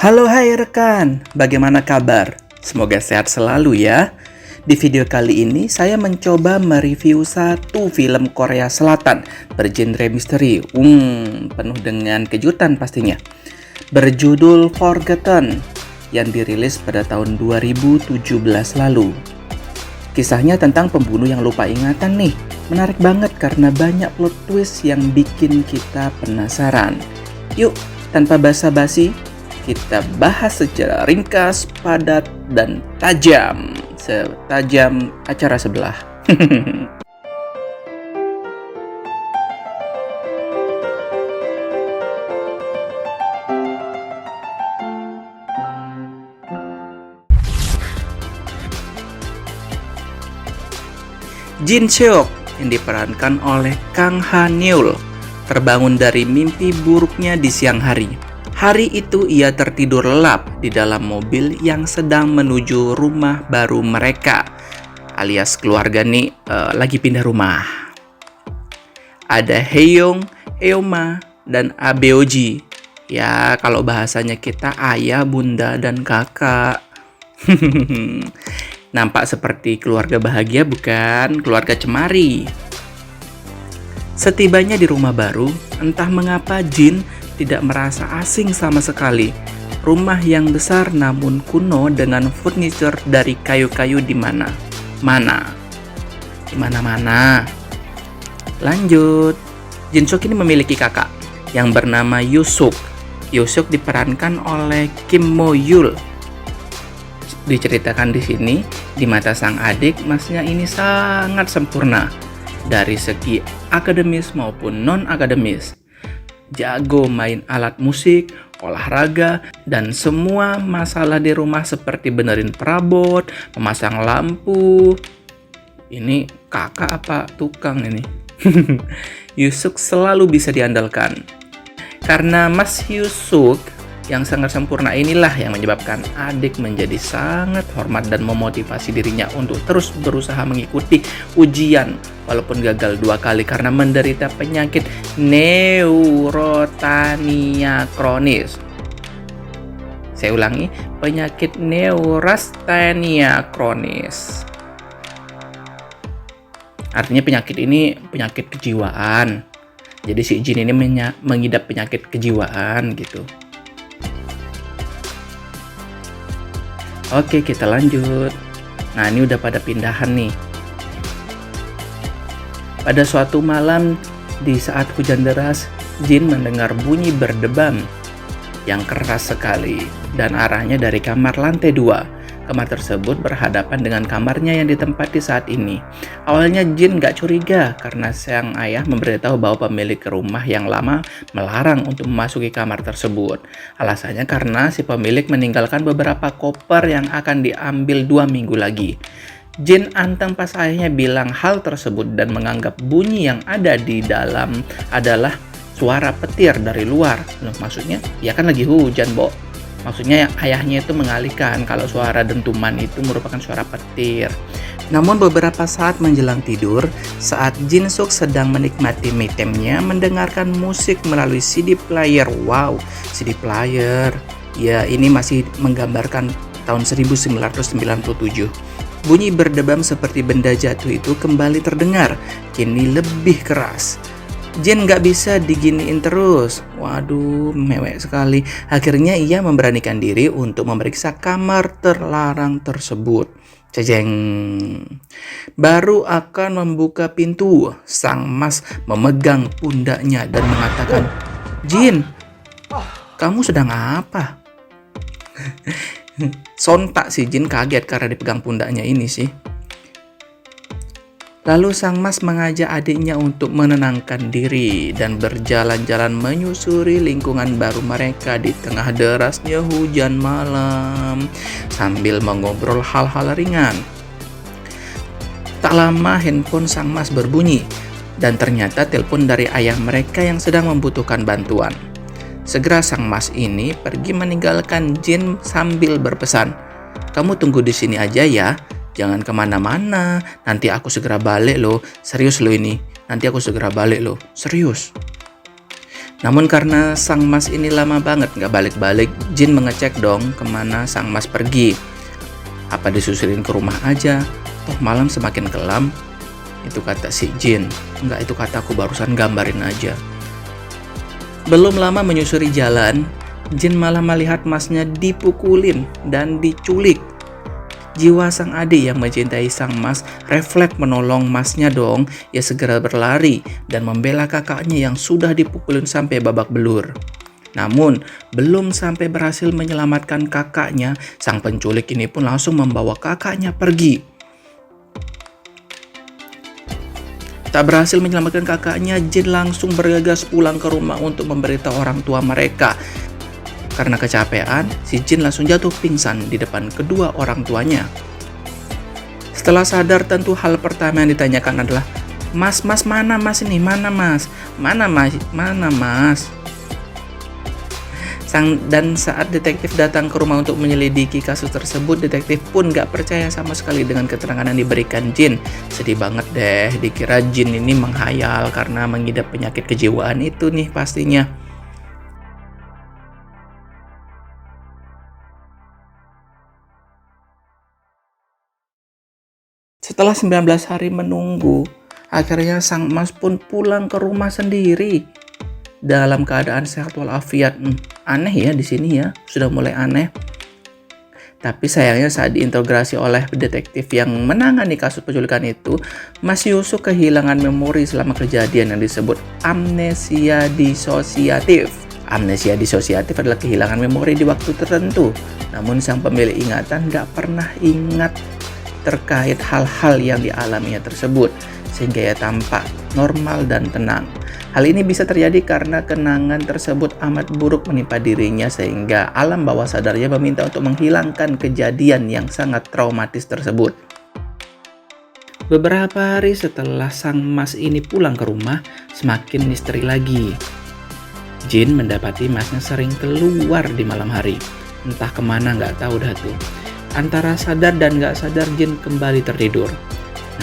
Halo hai rekan, bagaimana kabar? Semoga sehat selalu ya. Di video kali ini saya mencoba mereview satu film Korea Selatan bergenre misteri. Penuh dengan kejutan pastinya. Berjudul Forgotten yang dirilis pada tahun 2017 lalu. Kisahnya tentang pembunuh yang lupa ingatan nih. Menarik banget karena banyak plot twist yang bikin kita penasaran. Yuk, tanpa basa-basi, kita bahas secara ringkas, padat, dan tajam. Setajam acara sebelah. Jin Seok yang diperankan oleh Kang Ha-neul terbangun dari mimpi buruknya di siang hari. Hari itu ia tertidur lelap di dalam mobil yang sedang menuju rumah baru mereka, alias keluarga nih lagi pindah rumah. Ada Haeyong, Eoma, dan Abeoji. Ya, kalau bahasanya kita ayah, bunda, dan kakak. Nampak seperti keluarga bahagia bukan? Keluarga cemari. Setibanya di rumah baru, entah mengapa Jin tidak merasa asing sama sekali. Rumah yang besar namun kuno dengan furniture dari kayu-kayu di mana-mana. Lanjut. Jin Seok ini memiliki kakak yang bernama Yusuk. Yusuk diperankan oleh Kim Mo Yul. Diceritakan di sini, di mata sang adik, masnya ini sangat sempurna dari segi akademis maupun non-akademis. Jago main alat musik, olahraga, dan semua masalah di rumah seperti benerin perabot, memasang lampu. Ini kakak apa tukang ini? Yusuk selalu bisa diandalkan. Karena Mas Yusuk yang sangat sempurna inilah yang menyebabkan adik menjadi sangat hormat dan memotivasi dirinya untuk terus berusaha mengikuti ujian walaupun gagal 2 kali karena menderita penyakit neurotania kronis. Saya ulangi, penyakit neurastenia kronis. Artinya penyakit ini penyakit kejiwaan. Jadi si Jin ini mengidap penyakit kejiwaan gitu. Oke, kita lanjut. Nah, ini udah pada pindahan nih. Pada suatu malam, di saat hujan deras, Jin mendengar bunyi berdebam yang keras sekali dan arahnya dari kamar lantai 2. Kamar tersebut berhadapan dengan kamarnya yang ditempati saat ini. Awalnya Jin gak curiga karena sang ayah memberitahu bahwa pemilik rumah yang lama melarang untuk memasuki kamar tersebut. Alasannya karena si pemilik meninggalkan beberapa koper yang akan diambil 2 minggu lagi. Jin anteng pas ayahnya bilang hal tersebut dan menganggap bunyi yang ada di dalam adalah suara petir dari luar. Loh, maksudnya? Ya kan lagi hujan, Bo. Maksudnya ayahnya itu mengalihkan kalau suara dentuman itu merupakan suara petir. Namun beberapa saat menjelang tidur, saat Jin Seok sedang menikmati me time-nya mendengarkan musik melalui CD player. Wow, CD player. Ya, ini masih menggambarkan tahun 1997. Bunyi berdebam seperti benda jatuh itu kembali terdengar, kini lebih keras. Jin gak bisa diginiin terus. Waduh, mewek sekali. Akhirnya ia memberanikan diri untuk memeriksa kamar terlarang tersebut. Cejeng. Baru akan membuka pintu, sang Mas memegang pundaknya dan mengatakan, "Jin, kamu sedang apa?" Sontak si Jin kaget karena dipegang pundaknya ini sih. Lalu sang Mas mengajak adiknya untuk menenangkan diri dan berjalan-jalan menyusuri lingkungan baru mereka di tengah derasnya hujan malam sambil mengobrol hal-hal ringan. Tak lama handphone sang Mas berbunyi dan ternyata telepon dari ayah mereka yang sedang membutuhkan bantuan. Segera sang Mas ini pergi meninggalkan Jin sambil berpesan, "Kamu tunggu di sini aja ya. Jangan kemana-mana, nanti aku segera balik loh. Serius loh ini, nanti aku segera balik loh, serius." Namun karena sang mas ini lama banget nggak balik-balik, Jin mengecek dong kemana sang mas pergi. Apa disusulin ke rumah aja, toh malam semakin kelam. Itu kata si Jin. Enggak, itu kataku barusan gambarin aja. Belum lama menyusuri jalan, Jin malah melihat masnya dipukulin dan diculik. Jiwa sang adik yang mencintai sang mas refleks menolong masnya dong. Ia segera berlari dan membela kakaknya yang sudah dipukulin sampai babak belur. Namun, belum sampai berhasil menyelamatkan kakaknya, sang penculik ini pun langsung membawa kakaknya pergi. Tak berhasil menyelamatkan kakaknya, Jin langsung bergegas pulang ke rumah untuk memberitahu orang tua mereka. Karena kecapean, si Jin langsung jatuh pingsan di depan kedua orang tuanya. Setelah sadar, tentu hal pertama yang ditanyakan adalah, Mas, mana mas ini? Mana mas? Mana mas? Dan saat detektif datang ke rumah untuk menyelidiki kasus tersebut, detektif pun gak percaya sama sekali dengan keterangan yang diberikan Jin. Sedih banget deh, dikira Jin ini menghayal karena mengidap penyakit kejiwaan itu nih pastinya. Setelah 19 hari menunggu, akhirnya sang mas pun pulang ke rumah sendiri dalam keadaan sehat walafiat. Aneh ya di sini ya, sudah mulai aneh. Tapi sayangnya saat diintegrasi oleh detektif yang menangani kasus penculikan itu, Mas Yusuf kehilangan memori selama kejadian yang disebut amnesia disosiatif. Amnesia disosiatif adalah kehilangan memori di waktu tertentu. Namun sang pemilik ingatan gak pernah ingat terkait hal-hal yang dialaminya tersebut, sehingga ia tampak normal dan tenang. Hal ini bisa terjadi karena kenangan tersebut amat buruk menimpa dirinya, sehingga alam bawah sadarnya meminta untuk menghilangkan kejadian yang sangat traumatis tersebut. Beberapa hari setelah sang mas ini pulang ke rumah, semakin misteri lagi. Jin mendapati masnya sering keluar di malam hari. Entah kemana nggak tahu dah tuh. Antara sadar dan nggak sadar Jin kembali tertidur.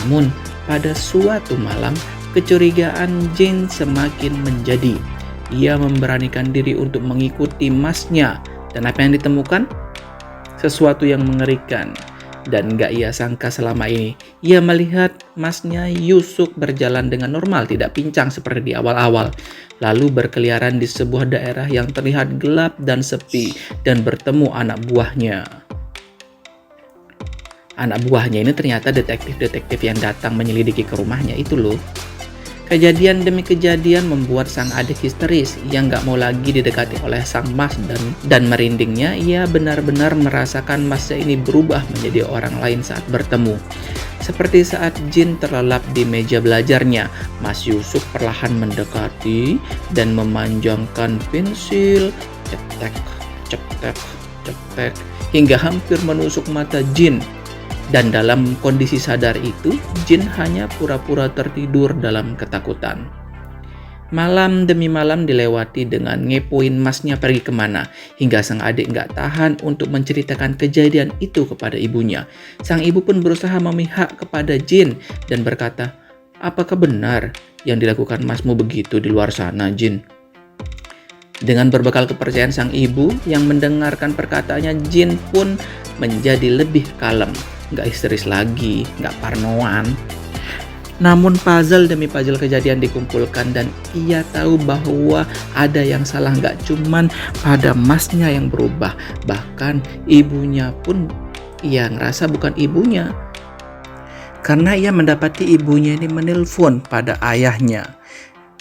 Namun pada suatu malam, kecurigaan Jin semakin menjadi. Ia memberanikan diri untuk mengikuti masnya. Dan apa yang ditemukan? Sesuatu yang mengerikan. Dan gak ia sangka selama ini. Ia melihat masnya Yusuf berjalan dengan normal, tidak pincang seperti di awal-awal. Lalu berkeliaran di sebuah daerah yang terlihat gelap dan sepi. Dan bertemu anak buahnya. Anak buahnya ini ternyata detektif-detektif yang datang menyelidiki ke rumahnya itu loh. Kejadian demi kejadian membuat sang adik histeris yang gak mau lagi didekati oleh sang mas, dan merindingnya ia benar-benar merasakan masnya ini berubah menjadi orang lain saat bertemu. Seperti saat Jin terlelap di meja belajarnya, Mas Yusuf perlahan mendekati dan memanjangkan pensil, cetek, cetek, cetek, hingga hampir menusuk mata Jin. Dan dalam kondisi sadar itu, Jin hanya pura-pura tertidur dalam ketakutan. Malam demi malam dilewati dengan ngepoin masnya pergi kemana, hingga sang adik nggak tahan untuk menceritakan kejadian itu kepada ibunya. Sang ibu pun berusaha memihak kepada Jin dan berkata, apakah benar yang dilakukan masmu begitu di luar sana, Jin? Dengan berbekal kepercayaan sang ibu yang mendengarkan perkataannya, Jin pun menjadi lebih kalem. Nggak histeris lagi, nggak parnoan. Namun puzzle demi puzzle kejadian dikumpulkan dan ia tahu bahwa ada yang salah, nggak cuman pada masnya yang berubah, bahkan ibunya pun ia ngerasa bukan ibunya. Karena ia mendapati ibunya ini menelpon pada ayahnya.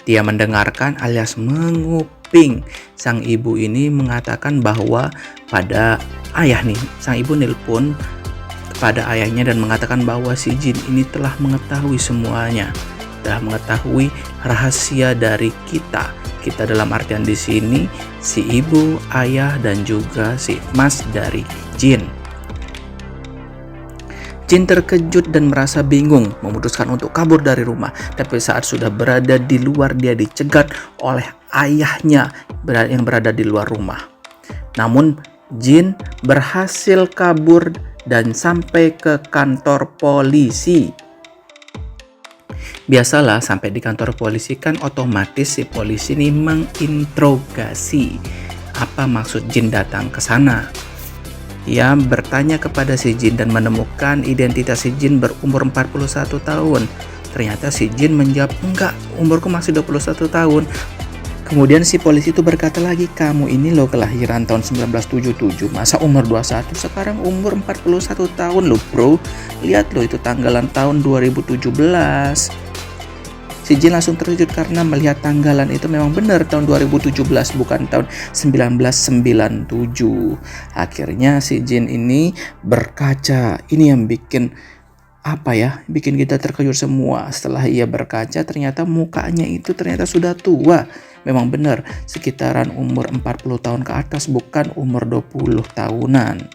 Dia mendengarkan alias menguping. Sang ibu ini mengatakan bahwa pada ayah nih, sang ibu nelpon pada ayahnya dan mengatakan bahwa si Jin ini telah mengetahui semuanya, telah mengetahui rahasia dari kita dalam artian di sini si ibu, ayah dan juga si mas dari Jin. Jin terkejut dan merasa bingung, memutuskan untuk kabur dari rumah. Tapi saat sudah berada di luar, dia dicegat oleh ayahnya yang berada di luar rumah. Namun Jin berhasil kabur dan sampai ke kantor polisi. Biasalah sampai di kantor polisi kan otomatis si polisi ini menginterogasi apa maksud jin datang ke sana. Ia bertanya kepada si jin dan menemukan identitas si jin berumur 41 tahun. Ternyata si jin menjawab, enggak, umurku masih 21 tahun. Kemudian si polisi itu berkata lagi, kamu ini loh kelahiran tahun 1977, masa umur 21, sekarang umur 41 tahun loh bro. Lihat loh itu tanggalan tahun 2017. Si jin langsung terkejut karena melihat tanggalan itu memang benar tahun 2017, bukan tahun 1997. Akhirnya si jin ini berkaca, ini yang bikin bikin kita terkejut semua. Setelah ia berkaca, ternyata mukanya itu ternyata sudah tua. Memang benar, sekitaran umur 40 tahun ke atas, bukan umur 20 tahunan.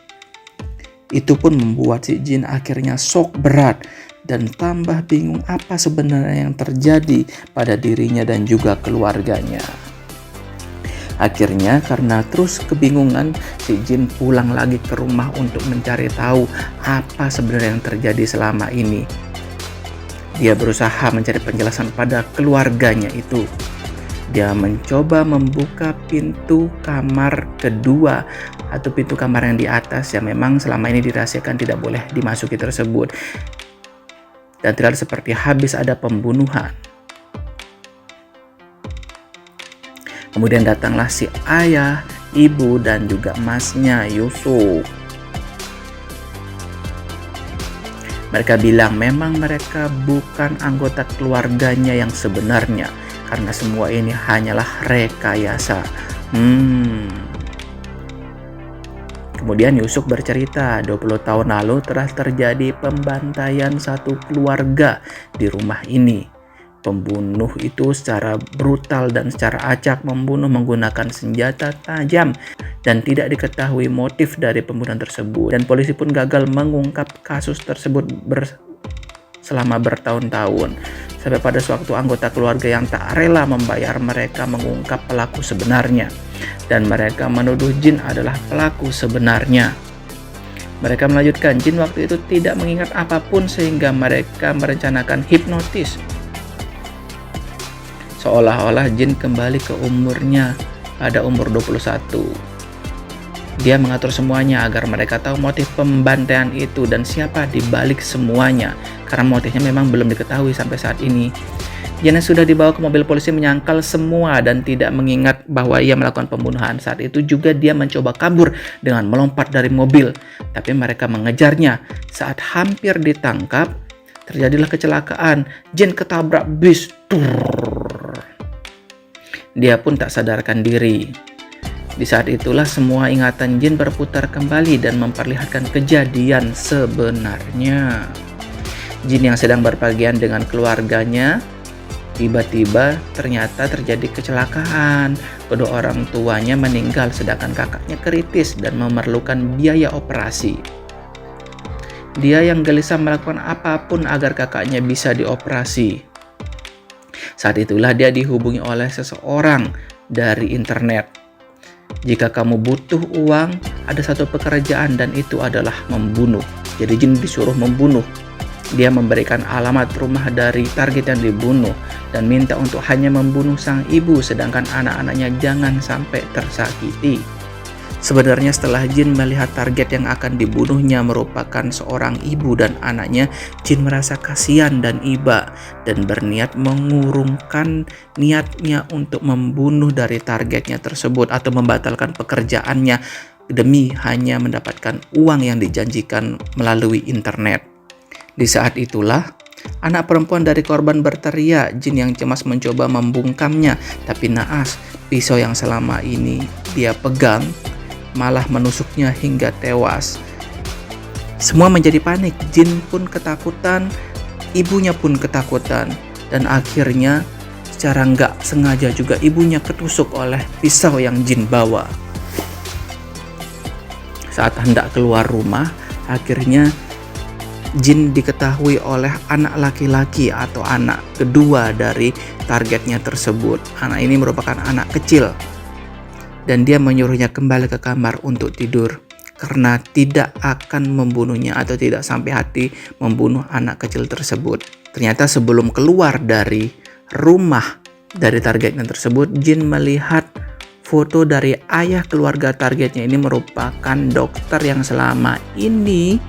Itu pun membuat si jin akhirnya shock berat dan tambah bingung apa sebenarnya yang terjadi pada dirinya dan juga keluarganya. Akhirnya karena terus kebingungan, si jin pulang lagi ke rumah untuk mencari tahu apa sebenarnya yang terjadi selama ini. Dia berusaha mencari penjelasan pada keluarganya itu. Dia mencoba membuka pintu kamar kedua atau pintu kamar yang di atas yang memang selama ini dirahasiakan tidak boleh dimasuki tersebut. Dan terlihat seperti habis ada pembunuhan. Kemudian datanglah si ayah, ibu, dan juga emasnya Yusuf. Mereka bilang memang mereka bukan anggota keluarganya yang sebenarnya, karena semua ini hanyalah rekayasa. Kemudian Yusuf bercerita 20 tahun lalu telah terjadi pembantaian satu keluarga di rumah ini. Pembunuh itu secara brutal dan secara acak membunuh menggunakan senjata tajam dan tidak diketahui motif dari pembunuhan tersebut. Dan polisi pun gagal mengungkap kasus tersebut selama bertahun-tahun. Sampai pada suatu anggota keluarga yang tak rela membayar mereka mengungkap pelaku sebenarnya. Dan mereka menuduh jin adalah pelaku sebenarnya. Mereka melanjutkan, jin waktu itu tidak mengingat apapun sehingga mereka merencanakan hipnotis. Seolah-olah jin kembali ke umurnya pada umur 21. Dia mengatur semuanya agar mereka tahu motif pembantaian itu dan siapa di balik semuanya. Karena motifnya memang belum diketahui sampai saat ini. Jin yang sudah dibawa ke mobil polisi menyangkal semua dan tidak mengingat bahwa ia melakukan pembunuhan. Saat itu juga dia mencoba kabur dengan melompat dari mobil. Tapi mereka mengejarnya. Saat hampir ditangkap, terjadilah kecelakaan. Jin ketabrak bis. Dia pun tak sadarkan diri. Di saat itulah semua ingatan jin berputar kembali dan memperlihatkan kejadian sebenarnya. Jin yang sedang berpergian dengan keluarganya, tiba-tiba ternyata terjadi kecelakaan. Kedua orang tuanya meninggal sedangkan kakaknya kritis dan memerlukan biaya operasi. Dia yang gelisah melakukan apapun agar kakaknya bisa dioperasi. Saat itulah dia dihubungi oleh seseorang dari internet. Jika kamu butuh uang, ada satu pekerjaan dan itu adalah membunuh. Jadi jin disuruh membunuh. Dia memberikan alamat rumah dari target yang dibunuh dan minta untuk hanya membunuh sang ibu sedangkan anak-anaknya jangan sampai tersakiti. Sebenarnya setelah jin melihat target yang akan dibunuhnya merupakan seorang ibu dan anaknya, jin merasa kasihan dan iba dan berniat mengurungkan niatnya untuk membunuh dari targetnya tersebut atau membatalkan pekerjaannya demi hanya mendapatkan uang yang dijanjikan melalui internet. Di saat itulah anak perempuan dari korban berteriak. Jin yang cemas mencoba membungkamnya, tapi naas, pisau yang selama ini dia pegang malah menusuknya hingga tewas. Semua menjadi panik, jin pun ketakutan, ibunya pun ketakutan, dan akhirnya secara nggak sengaja juga ibunya ketusuk oleh pisau yang jin bawa. Saat hendak keluar rumah, akhirnya jin diketahui oleh anak laki-laki atau anak kedua dari targetnya tersebut. Anak ini merupakan anak kecil. Dan dia menyuruhnya kembali ke kamar untuk tidur karena tidak akan membunuhnya atau tidak sampai hati membunuh anak kecil tersebut. Ternyata sebelum keluar dari rumah dari targetnya tersebut, Jin melihat foto dari ayah keluarga targetnya ini merupakan dokter yang selama ini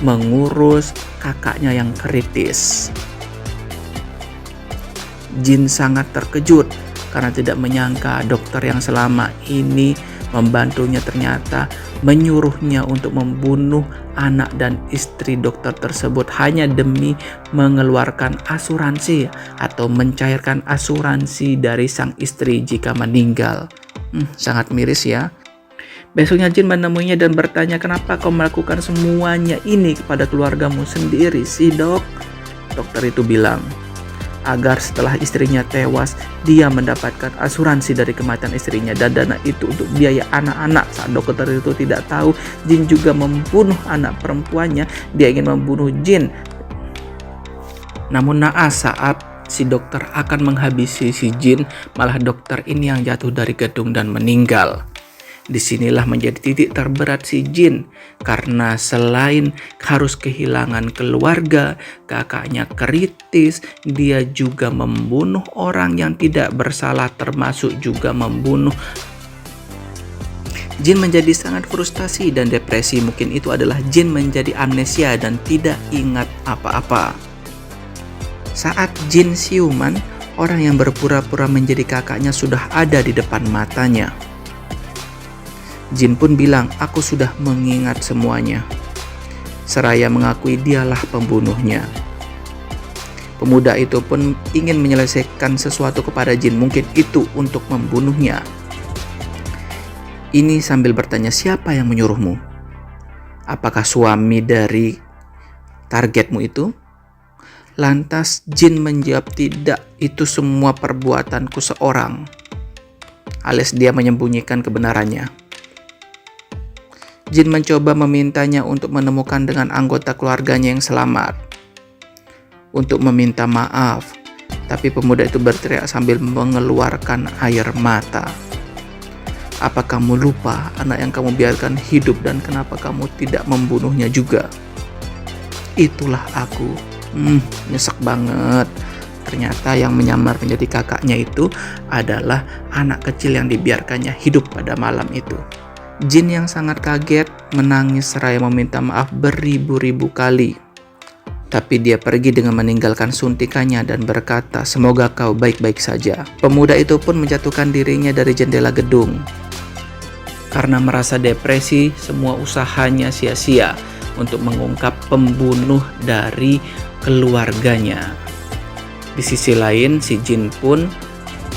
mengurus kakaknya yang kritis. Jin sangat terkejut karena tidak menyangka dokter yang selama ini membantunya ternyata menyuruhnya untuk membunuh anak dan istri dokter tersebut hanya demi mengeluarkan asuransi atau mencairkan asuransi dari sang istri jika meninggal. Sangat miris ya. Besoknya Jin menemuinya dan bertanya, kenapa kau melakukan semuanya ini kepada keluargamu sendiri sih, dok? Dokter itu bilang, agar setelah istrinya tewas, dia mendapatkan asuransi dari kematian istrinya dan dana itu untuk biaya anak-anak. Saat dokter itu tidak tahu Jin juga membunuh anak perempuannya, dia ingin membunuh Jin. Namun naas saat si dokter akan menghabisi si Jin, malah dokter ini yang jatuh dari gedung dan meninggal. Disinilah menjadi titik terberat si Jin, karena selain harus kehilangan keluarga, kakaknya kritis, dia juga membunuh orang yang tidak bersalah, termasuk juga membunuh. Jin menjadi sangat frustasi dan depresi. Mungkin itu adalah Jin menjadi amnesia dan tidak ingat apa-apa. Saat Jin siuman, orang yang berpura-pura menjadi kakaknya sudah ada di depan matanya. Jin pun bilang, aku sudah mengingat semuanya. Seraya mengakui dialah pembunuhnya. Pemuda itu pun ingin menyelesaikan sesuatu kepada Jin, mungkin itu untuk membunuhnya. Ini sambil bertanya, siapa yang menyuruhmu? Apakah suami dari targetmu itu? Lantas Jin menjawab, tidak, itu semua perbuatanku seorang. Alias dia menyembunyikan kebenarannya. Jin mencoba memintanya untuk menemukan dengan anggota keluarganya yang selamat, untuk meminta maaf, tapi pemuda itu berteriak sambil mengeluarkan air mata. Apa kamu lupa anak yang kamu biarkan hidup dan kenapa kamu tidak membunuhnya juga? Itulah aku. Nyesek banget. Ternyata yang menyamar menjadi kakaknya itu adalah anak kecil yang dibiarkannya hidup pada malam itu. Jin yang sangat kaget menangis seraya meminta maaf beribu-ribu kali. Tapi dia pergi dengan meninggalkan suntikannya dan berkata, semoga kau baik-baik saja. Pemuda itu pun menjatuhkan dirinya dari jendela gedung. Karena merasa depresi, semua usahanya sia-sia untuk mengungkap pembunuh dari keluarganya. Di sisi lain, si Jin pun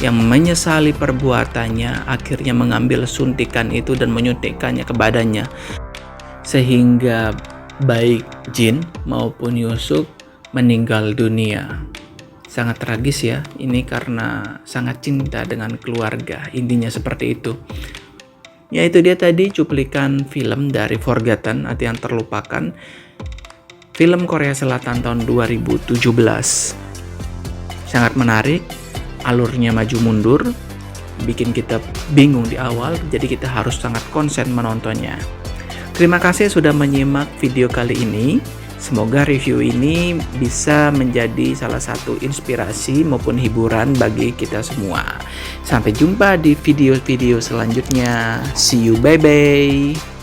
yang menyesali perbuatannya akhirnya mengambil suntikan itu dan menyuntikkannya ke badannya. Sehingga baik Jin maupun Yusuf meninggal dunia. Sangat tragis ya, ini karena sangat cinta dengan keluarga, intinya seperti itu. Ya itu dia tadi cuplikan film dari Forgotten atau yang terlupakan, film Korea Selatan tahun 2017. Sangat menarik, alurnya maju mundur, bikin kita bingung di awal, jadi kita harus sangat konsen menontonnya. Terima kasih sudah menyimak video kali ini. Semoga review ini bisa menjadi salah satu inspirasi maupun hiburan bagi kita semua. Sampai jumpa di video-video selanjutnya. See you, bye-bye.